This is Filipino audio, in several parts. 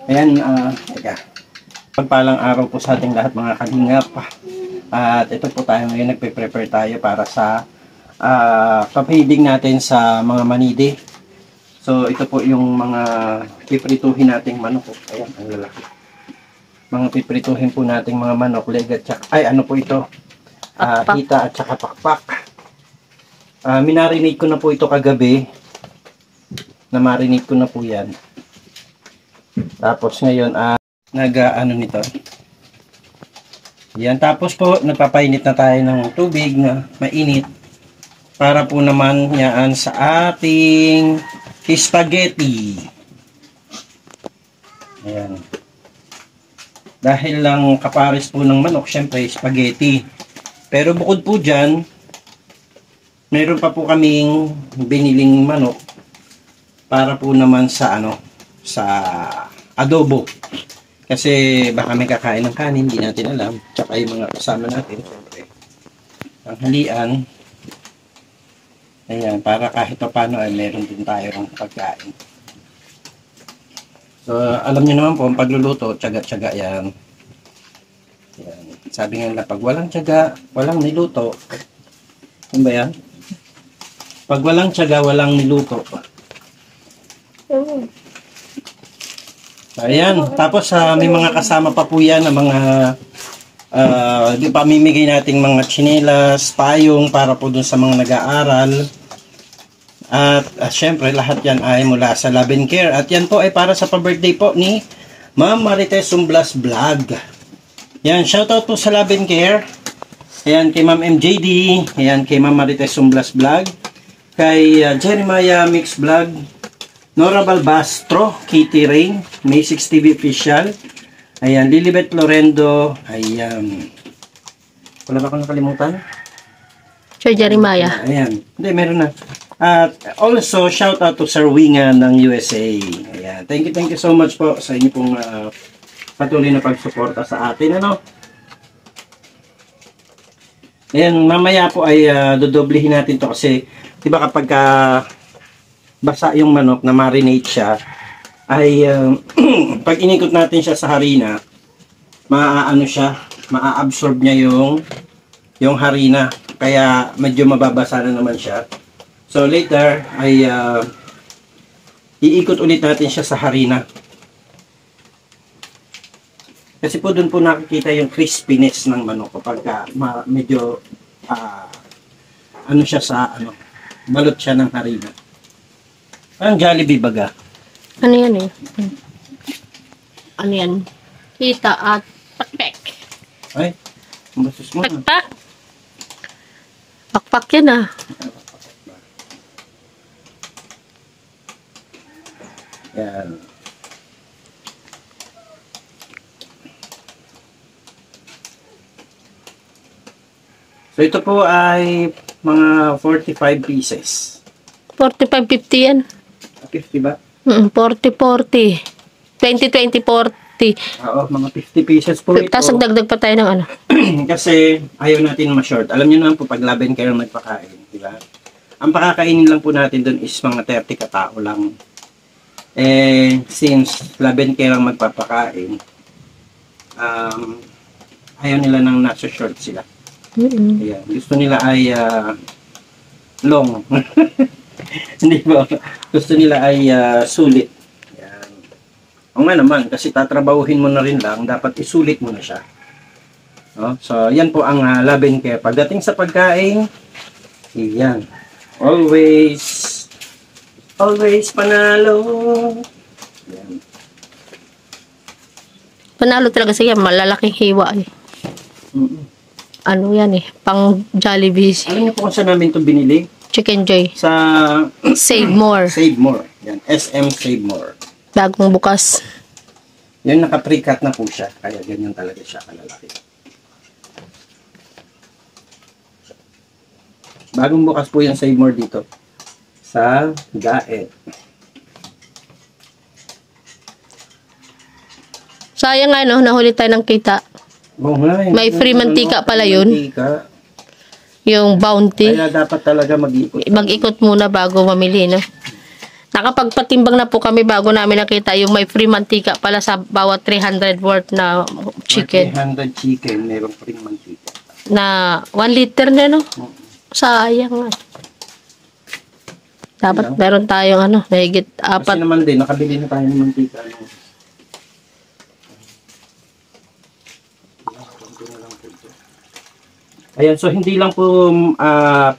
Ayan, teka. Pagpalang araw po sa ating lahat mga kalingap. At ito po tayo ngayon, nagpe-prepare tayo para sa papahibig natin sa mga manide. So, ito po yung mga piprituhin nating manok. Ayan, ang lalaki. Mga piprituhin po nating mga manok, leg at saka, ay ano po ito? Hita at saka pakpak. Minarinate ko na po ito kagabi. Na-marinate ko na po yan. Tapos ngayon, nag-ano nito. Yan, tapos po, nagpapainit na tayo ng tubig na mainit. Para po naman yan sa ating spaghetti. Ayan. Dahil lang kapares po ng manok, syempre spaghetti. Pero bukod po dyan, meron pa po kaming biniling manok para po naman sa sa adobo. Kasi baka may kakain ng kanin, hindi natin alam. Tsaka yung mga kasama natin, syempre. Tanghalian. Ayan, para kahit paano ay meron din tayo ng pagkain. So, alam niyo naman po, ang pagluluto, tiyaga-tiyaga yan. Ayan. Sabi nga nila, pag walang tiyaga, walang niluto. Ano ba yan? Pag walang tiyaga, walang niluto. Ayan, tapos may mga kasama pa po yan na mga pamimigay nating mga tsinelas, payong para po dun sa mga nag-aaral. At syempre lahat yan ay mula sa Love and Care. At yan po ay para sa pa-birthday po ni Ma'am Marites Sumblas Vlog. Yan, shoutout po sa Love and Care. Ayan kay Ma'am MJD. Ayan kay Ma'am Marites Sumblas Vlog. Kay Jeremiah Mix Vlog. Nora Balbastro, Kitty Rain, May 6 TV Official. Ayan, Lilibet Lorendo. Ayan. Wala ba akong nakalimutan? Sir Jeremiah. Ayan. Hindi, meron na. At also, shout out to Sir Wingan ng USA. Ayan. Thank you so much po sa inyo pong patuloy na pagsuporta sa atin. Ayan, mamaya po ay dodoblihin natin to kasi, di ba kapag basa yung manok na marinate siya, ay pag inikot natin siya sa harina, maa-absorb niya yung harina. Kaya medyo mababasa na naman siya. So later ay iikot ulit natin siya sa harina. Kasi po doon po nakikita yung crispiness ng manok kapag medyo siya sa balot siya ng harina. Ang Jollibee baga. Ano yan eh? Ano yan? Hita at pakpak. Ay, basus mo. Pakpak? Pakpak yan ah. Yan. So ito po ay mga 45 pieces. 45-50 yan. 50 ba? 40-40. 20-20-40. Oo, mga 50 pieces po ito. Tapos nagdagdag pa tayo ng ano. Kasi ayaw natin ma-short. Alam niyo naman po, pag laban kayo nagpakain, di ba? Ang pakakainin lang po natin doon is mga 30 katao lang. Since laban kayo lang magpapakain, ayaw nila nang nasa short sila. Ayan. Gusto nila ay long. Hindi ba? Gusto nila ay sulit. Yan. O nga naman, kasi tatrabahuhin mo na rin lang, dapat isulit mo na siya. No? So, yan po ang Love and Care. Pagdating sa pagkain, yan. Always panalo. Yan. Panalo talaga siya. Malalaking hiwa eh. Ano yan eh. Pang Jollibee. Alam niyo po kung saan namin ito binili? Chicken Joy. Sa Save More. Save More. Yan. SM Save More. Bagong bukas. Yan, naka-pre-cut na po siya. Kaya ganyan talaga siya kalalaki. Bagong bukas po yung Save More dito. Sa Gaet. Sayang nga no, nahuli tayo ng kita. Oh, May free mantika pala yun. Mantika. Yung bounty. Kaya dapat talaga mag-ikot. Mag-ikot muna bago mamili, no? Nakapagpatimbang na po kami bago namin nakita yung may free mantika pala sa bawat 300 worth na chicken. 300 chicken, merong free mantika. Na 1 liter na, no? Sayang nga. Dapat meron tayong mahigit Kasi 4. naman din, nakabili na tayo ng mantika. Ayan, so hindi lang po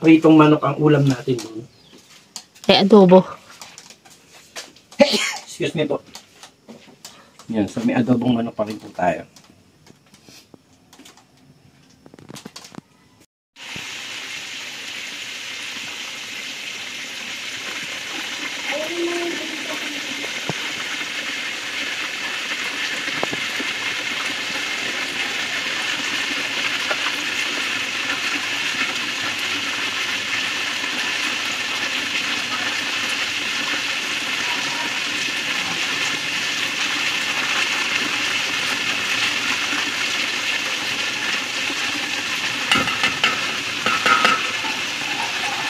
pritong manok ang ulam natin doon. Ay, adobo. Excuse me po. Yan, so may adobong manok pa rin po tayo.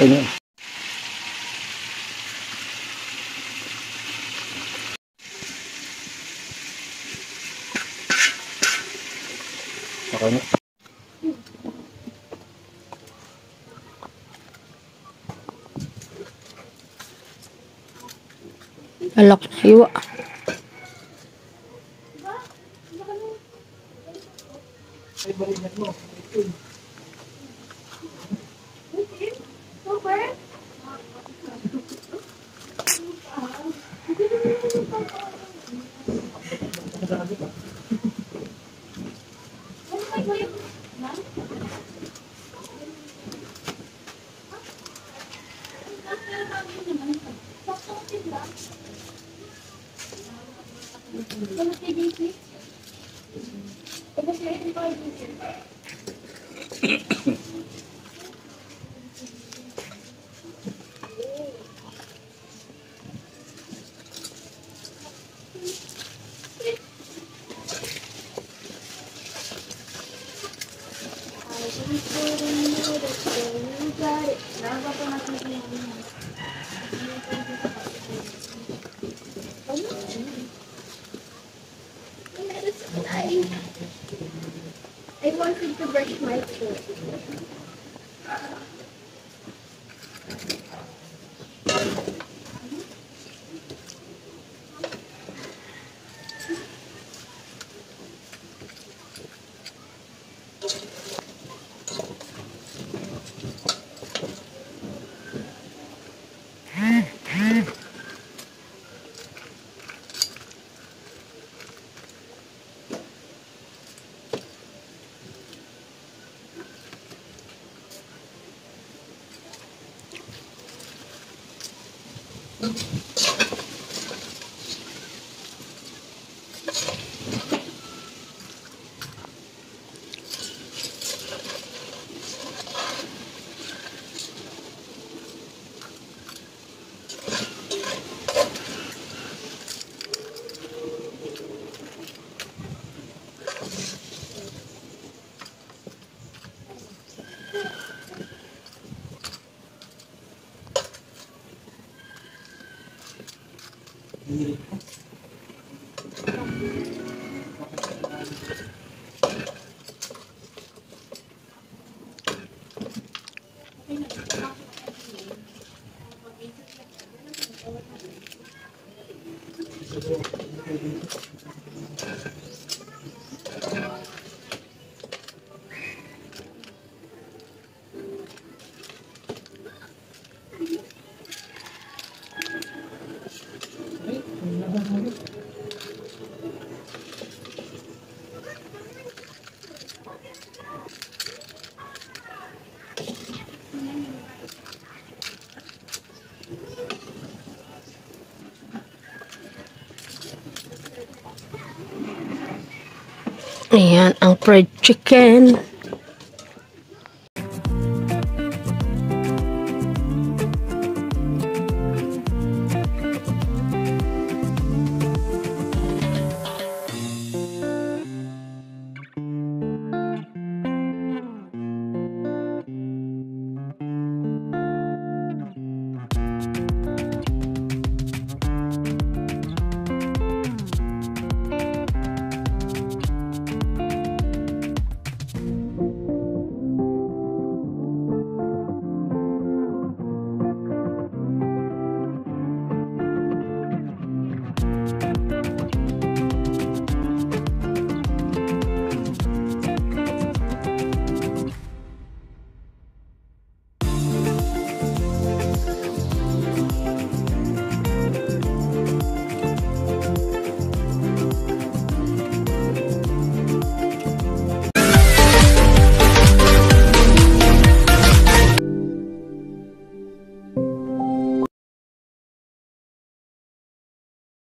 Ayan. Okay na. Alak na hiwa. I wanted to brush my teeth. Ayan, ang fried chicken.